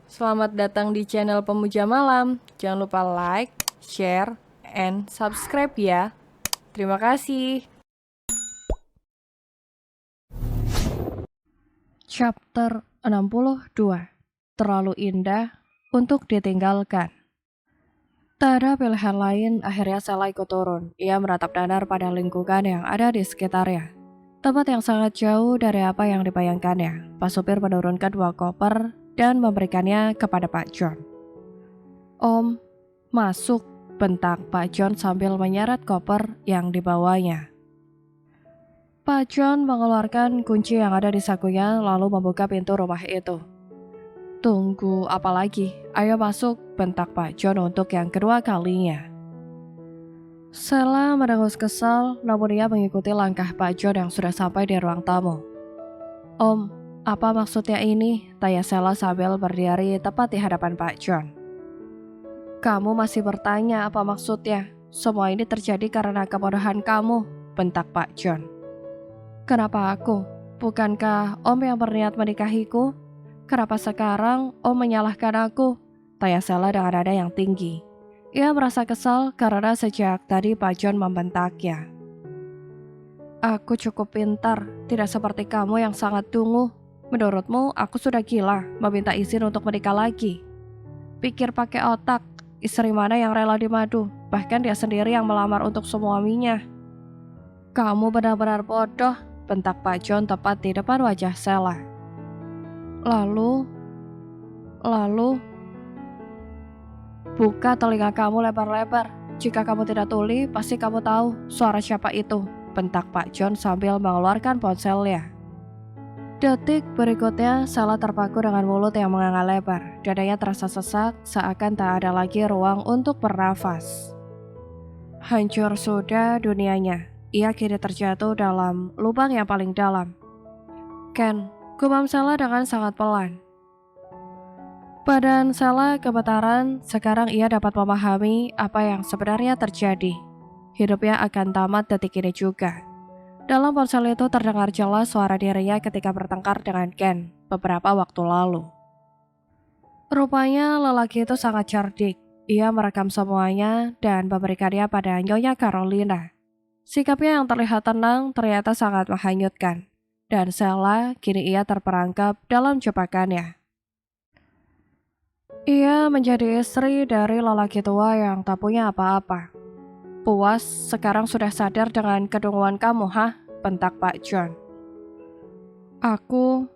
Selamat datang di channel Pemuja Malam. Jangan lupa like, share, and subscribe ya. Terima kasih. Chapter 62. Terlalu indah untuk ditinggalkan. Tak ada pilihan lain, akhirnya Sela ikut turun. Ia meratap danar pada lingkungan yang ada di sekitarnya. Tempat yang sangat jauh dari apa yang dibayangkannya. Pak supir menurunkan 2 koper dan memberikannya kepada Pak John. "Om, masuk," bentak Pak John sambil menyeret koper yang dibawanya. Pak John mengeluarkan kunci yang ada di sakunya lalu membuka pintu rumah itu. "Tunggu apa lagi? Ayo masuk," bentak Pak John untuk yang kedua kalinya. Sela mendengus kesal, namun ia mengikuti langkah Pak John yang sudah sampai di ruang tamu. "Om, apa maksudnya ini?" tanya Sela sambil berdiri tepat di hadapan Pak John. "Kamu masih bertanya apa maksudnya? Semua ini terjadi karena kebodohan kamu," bentak Pak John. "Kenapa aku? Bukankah Om yang berniat menikahiku? Kenapa sekarang Om menyalahkan aku?" tanya Sela dengan nada yang tinggi. Ia merasa kesal karena sejak tadi Pak John membentaknya. "Aku cukup pintar, tidak seperti kamu yang sangat dungu. Menurutmu aku sudah gila meminta izin untuk menikah lagi? Pikir pakai otak, istri mana yang rela dimadu? Bahkan dia sendiri yang melamar untuk suaminya." "Kamu benar-benar bodoh," bentak Pak John tepat di depan wajah Sela. Lalu, "Buka telinga kamu lebar-lebar. Jika kamu tidak tuli, pasti kamu tahu suara siapa itu," bentak Pak John sambil mengeluarkan ponselnya. Detik berikutnya, Sela terpaku dengan mulut yang menganga lebar. Dadanya terasa sesak, seakan tak ada lagi ruang untuk bernafas. Hancur sudah dunianya. Ia kini terjatuh dalam lubang yang paling dalam. "Ken," gumam Sela dengan sangat pelan. Badan Sela gemetaran, sekarang ia dapat memahami apa yang sebenarnya terjadi. Hidupnya akan tamat detik ini juga. Dalam ponsel itu terdengar jelas suara dirinya ketika bertengkar dengan Ken beberapa waktu lalu. Rupanya lelaki itu sangat cerdik. Ia merekam semuanya dan memberikannya pada Nyonya Carolina. Sikapnya yang terlihat tenang ternyata sangat menghanyutkan. Dan Sela kini ia terperangkap dalam jebakannya. Ia menjadi istri dari lelaki tua yang tak punya apa-apa. "Puas sekarang sudah sadar dengan kedunguan kamu, hah?" bentak Pak John. Aku,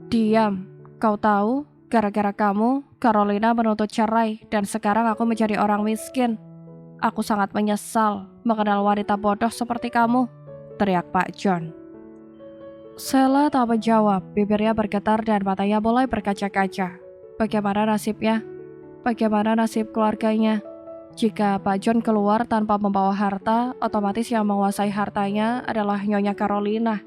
diam. Kau tahu, gara-gara kamu, Carolina menuntut cerai dan sekarang aku menjadi orang miskin. Aku sangat menyesal mengenal wanita bodoh seperti kamu," teriak Pak John. Sela tak menjawab, bibirnya bergetar dan matanya mulai berkaca-kaca. Bagaimana nasibnya? Bagaimana nasib keluarganya? Jika Pak John keluar tanpa membawa harta, otomatis yang menguasai hartanya adalah Nyonya Carolina.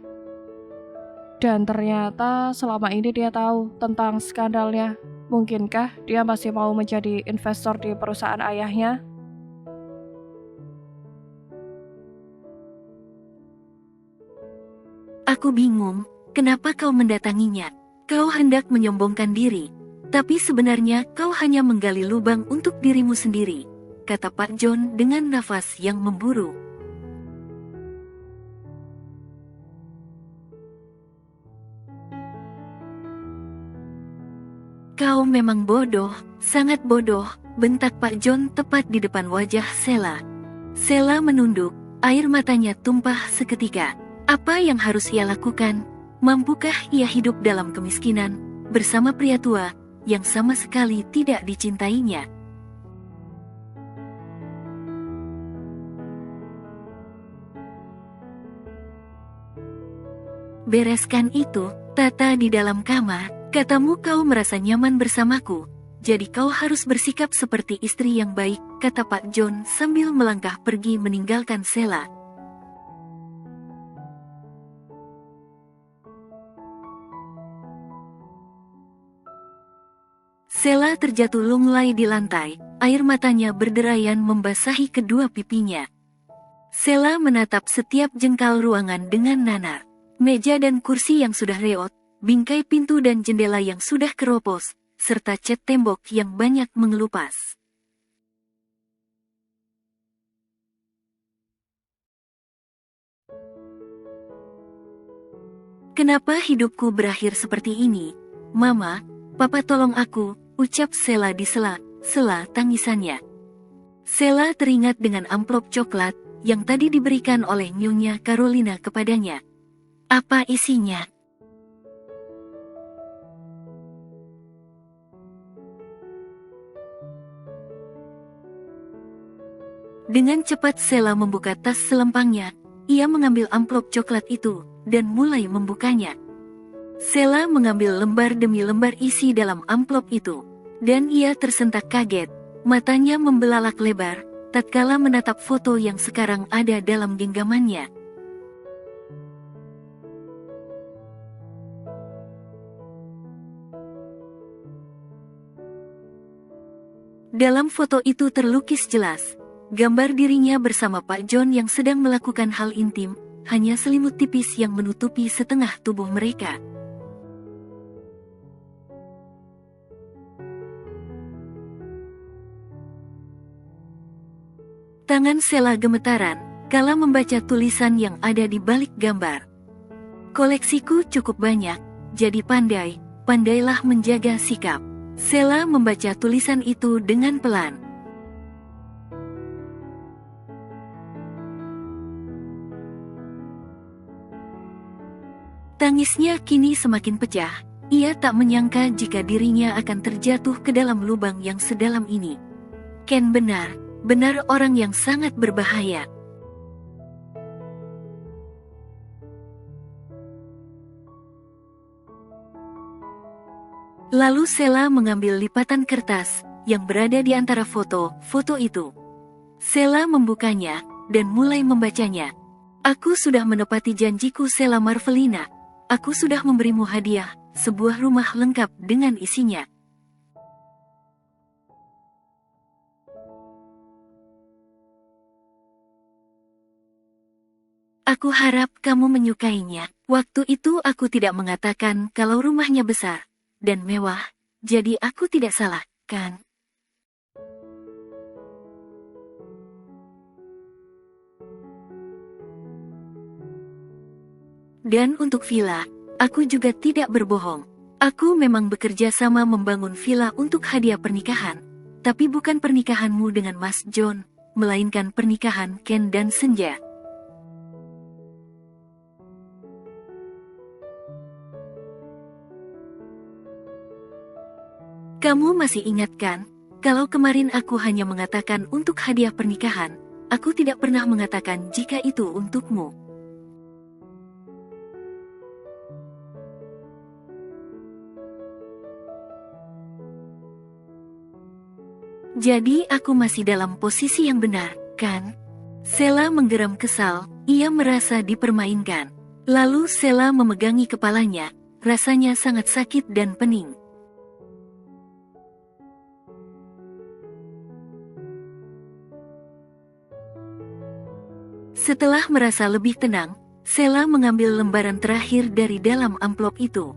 Dan ternyata selama ini dia tahu tentang skandalnya. Mungkinkah dia masih mau menjadi investor di perusahaan ayahnya? "Aku bingung, kenapa kau mendatanginya? Kau hendak menyombongkan diri, tapi sebenarnya kau hanya menggali lubang untuk dirimu sendiri," kata Pak John dengan nafas yang memburu. "Kau memang bodoh, sangat bodoh," bentak Pak John tepat di depan wajah Sela. Sela menunduk, air matanya tumpah seketika. Apa yang harus ia lakukan? Mampukah ia hidup dalam kemiskinan, bersama pria tua, yang sama sekali tidak dicintainya? "Bereskan itu, Tata di dalam kamar. Katamu kau merasa nyaman bersamaku, jadi kau harus bersikap seperti istri yang baik," kata Pak John sambil melangkah pergi meninggalkan Sela. Sela terjatuh lunglai di lantai, air matanya berderayan membasahi kedua pipinya. Sela menatap setiap jengkal ruangan dengan nanar. Meja dan kursi yang sudah reot, bingkai pintu dan jendela yang sudah keropos, serta cat tembok yang banyak mengelupas. Kenapa hidupku berakhir seperti ini? Mama, Papa tolong aku, ucap Sheila di sela-sela tangisannya. Sheila teringat dengan amplop coklat yang tadi diberikan oleh Nyonya Carolina kepadanya. Apa isinya? Dengan cepat Sheila membuka tas selempangnya. Ia mengambil amplop coklat itu dan mulai membukanya. Sheila mengambil lembar demi lembar isi dalam amplop itu, dan ia tersentak kaget. Matanya membelalak lebar, tatkala menatap foto yang sekarang ada dalam genggamannya. Dalam foto itu terlukis jelas, gambar dirinya bersama Pak John yang sedang melakukan hal intim, hanya selimut tipis yang menutupi setengah tubuh mereka. Tangan Sheila gemetaran kala membaca tulisan yang ada di balik gambar. Koleksiku cukup banyak, jadi pandailah menjaga sikap. Sheila membaca tulisan itu dengan pelan. Tangisnya kini semakin pecah. Ia tak menyangka jika dirinya akan terjatuh ke dalam lubang yang sedalam ini. Ken benar orang yang sangat berbahaya. Lalu Sheila mengambil lipatan kertas yang berada di antara foto itu. Sheila membukanya dan mulai membacanya. Aku sudah menepati janjiku, Sheila Marvelina. Aku sudah memberimu hadiah, sebuah rumah lengkap dengan isinya. Aku harap kamu menyukainya. Waktu itu aku tidak mengatakan kalau rumahnya besar dan mewah, jadi aku tidak salah, kan? Dan untuk villa, aku juga tidak berbohong. Aku memang bekerja sama membangun villa untuk hadiah pernikahan, tapi bukan pernikahanmu dengan Mas John, melainkan pernikahan Ken dan Senja. Kamu masih ingat kan, kalau kemarin aku hanya mengatakan untuk hadiah pernikahan, aku tidak pernah mengatakan jika itu untukmu. Jadi aku masih dalam posisi yang benar, kan? Sheila menggeram kesal, ia merasa dipermainkan. Lalu Sheila memegangi kepalanya, rasanya sangat sakit dan pening. Setelah merasa lebih tenang, Sheila mengambil lembaran terakhir dari dalam amplop itu.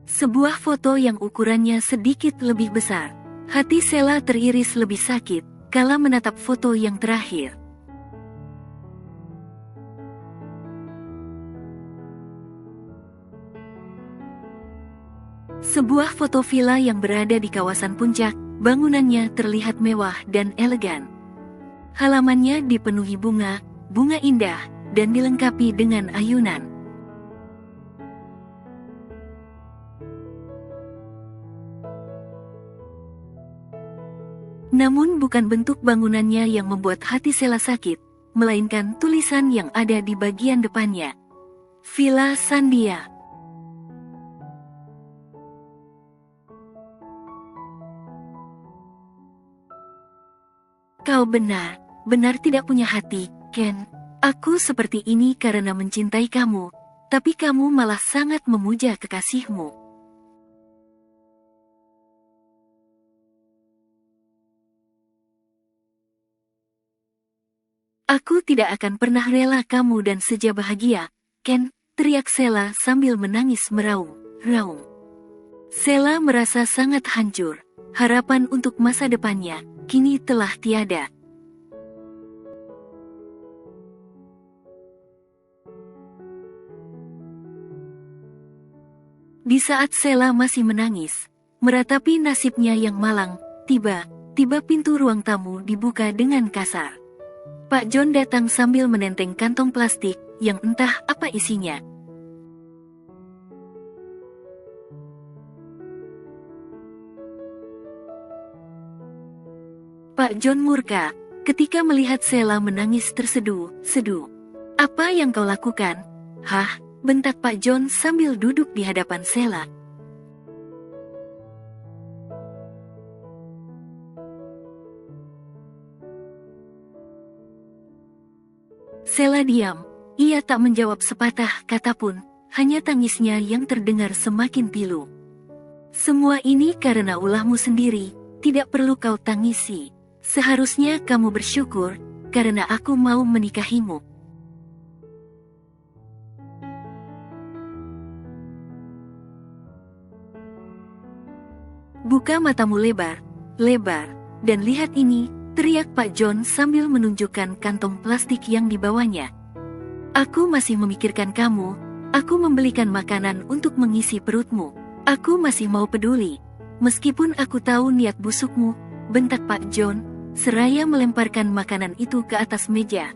Sebuah foto yang ukurannya sedikit lebih besar. Hati Sheila teriris lebih sakit kala menatap foto yang terakhir. Sebuah foto villa yang berada di kawasan puncak, bangunannya terlihat mewah dan elegan. Halamannya dipenuhi bunga indah, dan dilengkapi dengan ayunan. Namun bukan bentuk bangunannya yang membuat hati Sheila sakit, melainkan tulisan yang ada di bagian depannya. Villa Sandia. Kau benar tidak punya hati, Ken. Aku seperti ini karena mencintai kamu, tapi kamu malah sangat memuja kekasihmu. Aku tidak akan pernah rela kamu dan Senja bahagia, Ken, teriak Sheila sambil menangis meraung. raung. Sheila merasa sangat hancur. Harapan untuk masa depannya kini telah tiada. Di saat Sheila masih menangis, meratapi nasibnya yang malang, tiba-tiba pintu ruang tamu dibuka dengan kasar. Pak John datang sambil menenteng kantong plastik yang entah apa isinya. Pak John murka ketika melihat Sheila menangis terseduh-seduh. "Apa yang kau lakukan?" "Hah?" bentak Pak John sambil duduk di hadapan Sheila. Sheila diam. Ia tak menjawab sepatah kata pun, hanya tangisnya yang terdengar semakin pilu. "Semua ini karena ulahmu sendiri, tidak perlu kau tangisi. Seharusnya kamu bersyukur, karena aku mau menikahimu." "Buka matamu lebar, dan lihat ini," teriak Pak John sambil menunjukkan kantong plastik yang dibawanya. "Aku masih memikirkan kamu, aku membelikan makanan untuk mengisi perutmu. Aku masih mau peduli, meskipun aku tahu niat busukmu," bentak Pak John, seraya melemparkan makanan itu ke atas meja.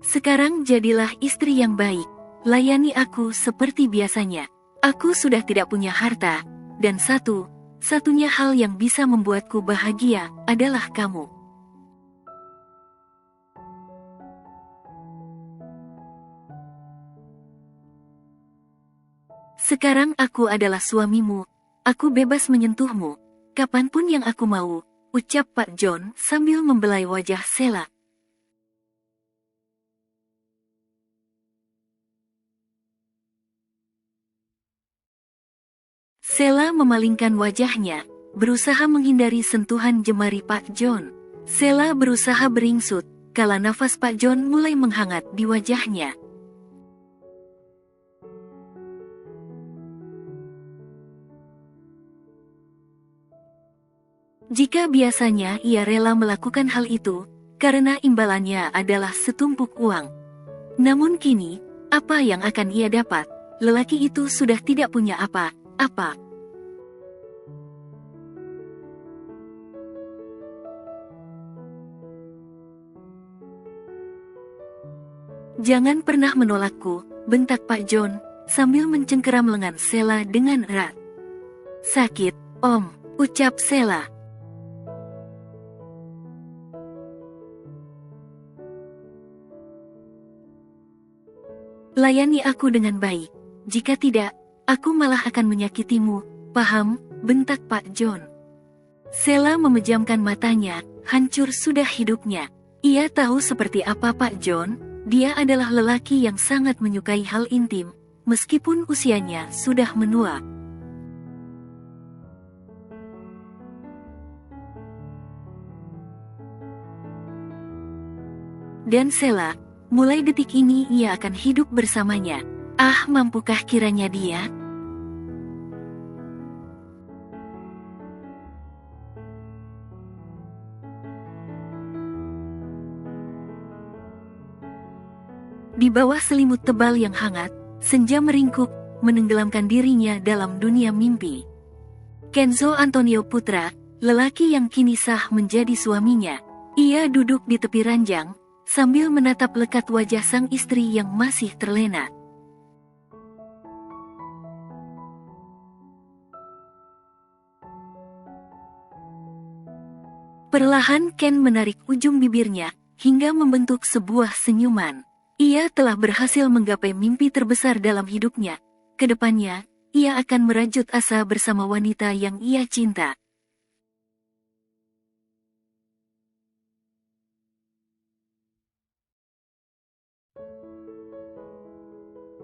"Sekarang jadilah istri yang baik, layani aku seperti biasanya. Aku sudah tidak punya harta, dan satu-satunya hal yang bisa membuatku bahagia adalah kamu." "Sekarang aku adalah suamimu, aku bebas menyentuhmu, kapanpun yang aku mau," ucap Pak John sambil membelai wajah Sheila. Sheila memalingkan wajahnya, berusaha menghindari sentuhan jemari Pak John. Sheila berusaha beringsut, kala nafas Pak John mulai menghangat di wajahnya. Jika biasanya ia rela melakukan hal itu, karena imbalannya adalah setumpuk uang. Namun kini, apa yang akan ia dapat? Lelaki itu sudah tidak punya apa-apa. "Jangan pernah menolakku," bentak Pak John, sambil mencengkeram lengan Sheila dengan erat. "Sakit, Om," ucap Sheila. "Layani aku dengan baik, jika tidak, aku malah akan menyakitimu, paham?" bentak Pak John. Sheila memejamkan matanya, hancur sudah hidupnya. Ia tahu seperti apa Pak John, dia adalah lelaki yang sangat menyukai hal intim, meskipun usianya sudah menua. Dan Sheila, mulai detik ini ia akan hidup bersamanya. Ah, mampukah kiranya dia? Di bawah selimut tebal yang hangat, senja meringkuk, menenggelamkan dirinya dalam dunia mimpi. Kenzo Antonio Putra, lelaki yang kini sah menjadi suaminya. Ia duduk di tepi ranjang, sambil menatap lekat wajah sang istri yang masih terlena. Perlahan Ken menarik ujung bibirnya, hingga membentuk sebuah senyuman. Ia telah berhasil menggapai mimpi terbesar dalam hidupnya. Kedepannya, ia akan merajut asa bersama wanita yang ia cinta.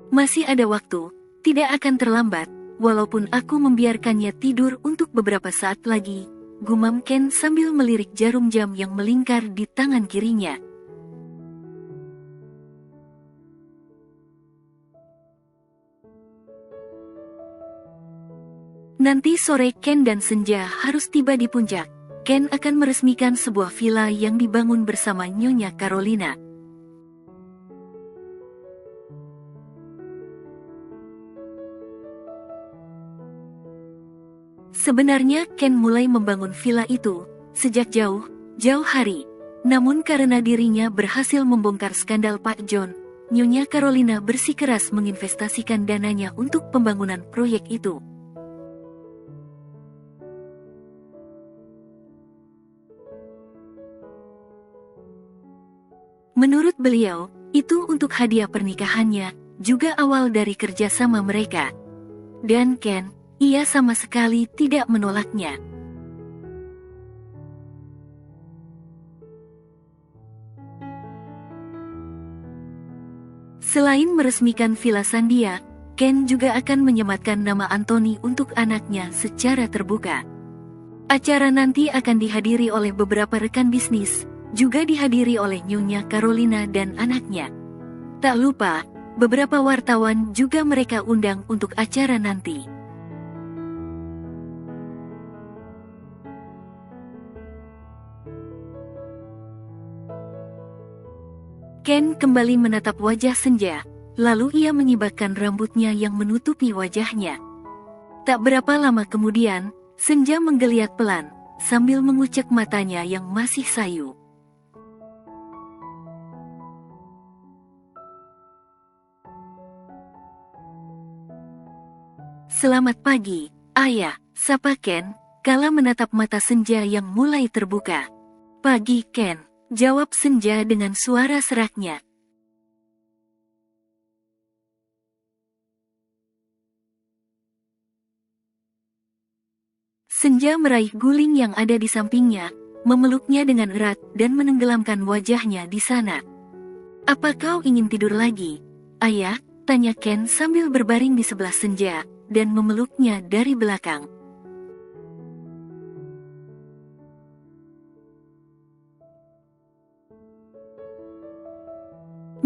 Masih ada waktu, tidak akan terlambat, walaupun aku membiarkannya tidur untuk beberapa saat lagi. gumam Ken sambil melirik jarum jam yang melingkar di tangan kirinya. Nanti sore Ken dan Senja harus tiba di puncak. Ken akan meresmikan sebuah villa yang dibangun bersama Nyonya Carolina. Sebenarnya Ken mulai membangun villa itu sejak jauh hari. Namun karena dirinya berhasil membongkar skandal Pak John, Nyonya Carolina bersikeras menginvestasikan dananya untuk pembangunan proyek itu. Menurut beliau, itu untuk hadiah pernikahannya, juga awal dari kerjasama mereka. Dan Ken, ia sama sekali tidak menolaknya. Selain meresmikan Villa Sandia, Ken juga akan menyematkan nama Anthony untuk anaknya secara terbuka. Acara nanti akan dihadiri oleh beberapa rekan bisnis, juga dihadiri oleh Nyonya Carolina dan anaknya. Tak lupa, beberapa wartawan juga mereka undang untuk acara nanti. Ken kembali menatap wajah Senja, lalu ia menyibakkan rambutnya yang menutupi wajahnya. Tak berapa lama kemudian, Senja menggeliat pelan, sambil mengucek matanya yang masih sayu. Selamat pagi, ayah, sapa Ken, kala menatap mata Senja yang mulai terbuka. Pagi Ken, jawab Senja dengan suara seraknya. Senja meraih guling yang ada di sampingnya, memeluknya dengan erat dan menenggelamkan wajahnya di sana. Apa kau ingin tidur lagi, ayah? Tanya Ken sambil berbaring di sebelah Senja dan memeluknya dari belakang.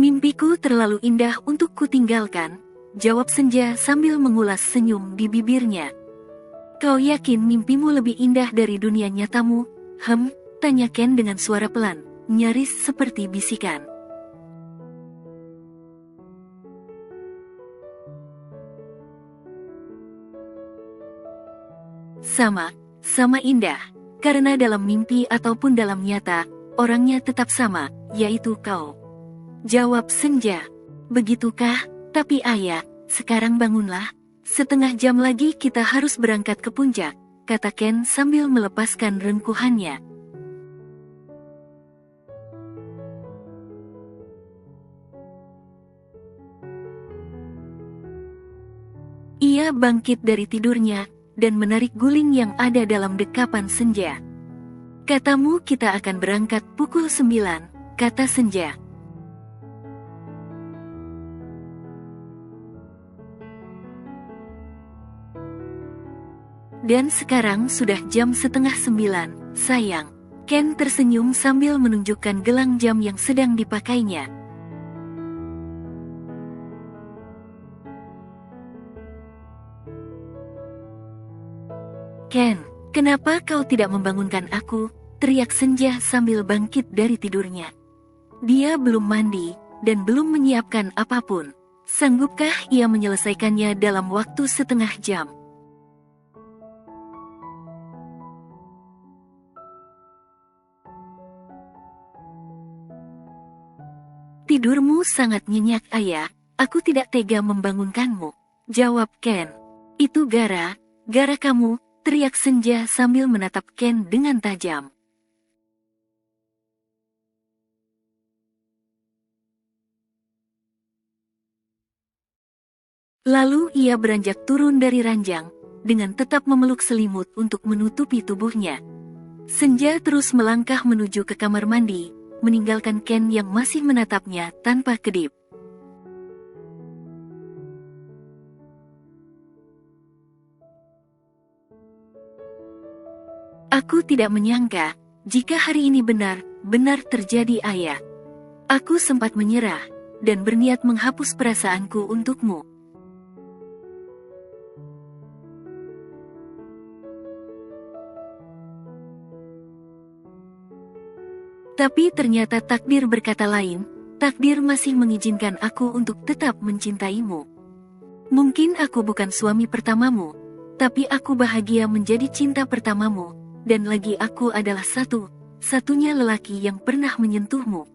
Mimpiku terlalu indah untuk kutinggalkan, jawab Senja sambil mengulas senyum di bibirnya. Kau yakin mimpimu lebih indah dari dunia nyatamu? Tanya Ken dengan suara pelan, nyaris seperti bisikan. Sama indah, karena dalam mimpi ataupun dalam nyata, orangnya tetap sama, yaitu kau. Jawab Senja. Begitukah? Tapi ayah, sekarang bangunlah. Setengah jam lagi kita harus berangkat ke puncak, kata Ken sambil melepaskan rengkuhannya. Ia bangkit dari tidurnya dan menarik guling yang ada dalam dekapan Senja. Katamu kita akan berangkat pukul 9, kata Senja. Dan sekarang sudah jam setengah 9, sayang. Ken tersenyum sambil menunjukkan gelang jam yang sedang dipakainya. Ken, kenapa kau tidak membangunkan aku? Teriak Senja sambil bangkit dari tidurnya. Dia belum mandi, dan belum menyiapkan apapun. Sanggupkah ia menyelesaikannya dalam waktu setengah jam? Tidurmu sangat nyenyak ayah, aku tidak tega membangunkanmu, jawab Ken. Itu gara kamu, teriak Senja sambil menatap Ken dengan tajam. Lalu ia beranjak turun dari ranjang, dengan tetap memeluk selimut untuk menutupi tubuhnya. Senja terus melangkah menuju ke kamar mandi, meninggalkan Ken yang masih menatapnya tanpa kedip. Aku tidak menyangka jika hari ini benar-benar terjadi, Ayah. Aku sempat menyerah dan berniat menghapus perasaanku untukmu. Tapi ternyata takdir berkata lain, takdir masih mengizinkan aku untuk tetap mencintaimu. Mungkin aku bukan suami pertamamu, tapi aku bahagia menjadi cinta pertamamu, dan lagi aku adalah satu-satunya lelaki yang pernah menyentuhmu.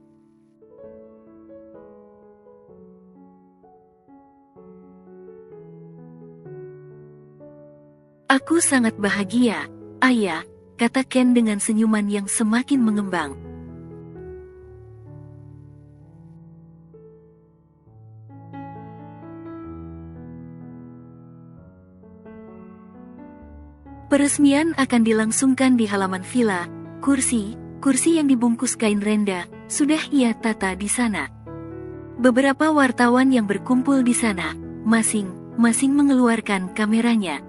Aku sangat bahagia, Ayah, kata Ken dengan senyuman yang semakin mengembang. Peresmian akan dilangsungkan di halaman villa. Kursi yang dibungkus kain renda, sudah ia tata di sana. Beberapa wartawan yang berkumpul di sana, masing-masing mengeluarkan kameranya.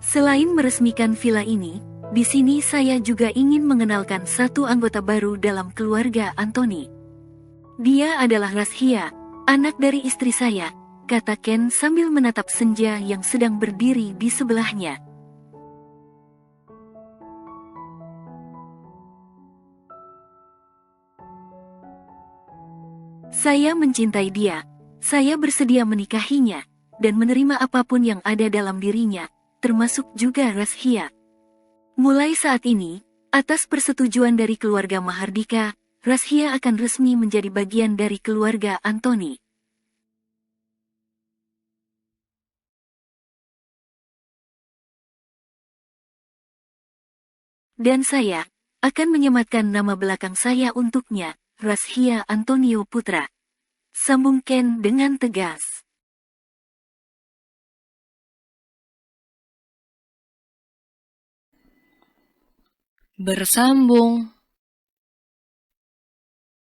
Selain meresmikan villa ini, di sini saya juga ingin mengenalkan satu anggota baru dalam keluarga Anthony. Dia adalah Razhia, anak dari istri saya, kata Ken sambil menatap Senja yang sedang berdiri di sebelahnya. Saya mencintai dia, saya bersedia menikahinya, dan menerima apapun yang ada dalam dirinya, termasuk juga Razhia. Mulai saat ini, atas persetujuan dari keluarga Mahardika, Razhia akan resmi menjadi bagian dari keluarga Anthony. Dan saya akan menyematkan nama belakang saya untuknya, Razhia Antonio Putra. Sambung Ken dengan tegas. Bersambung.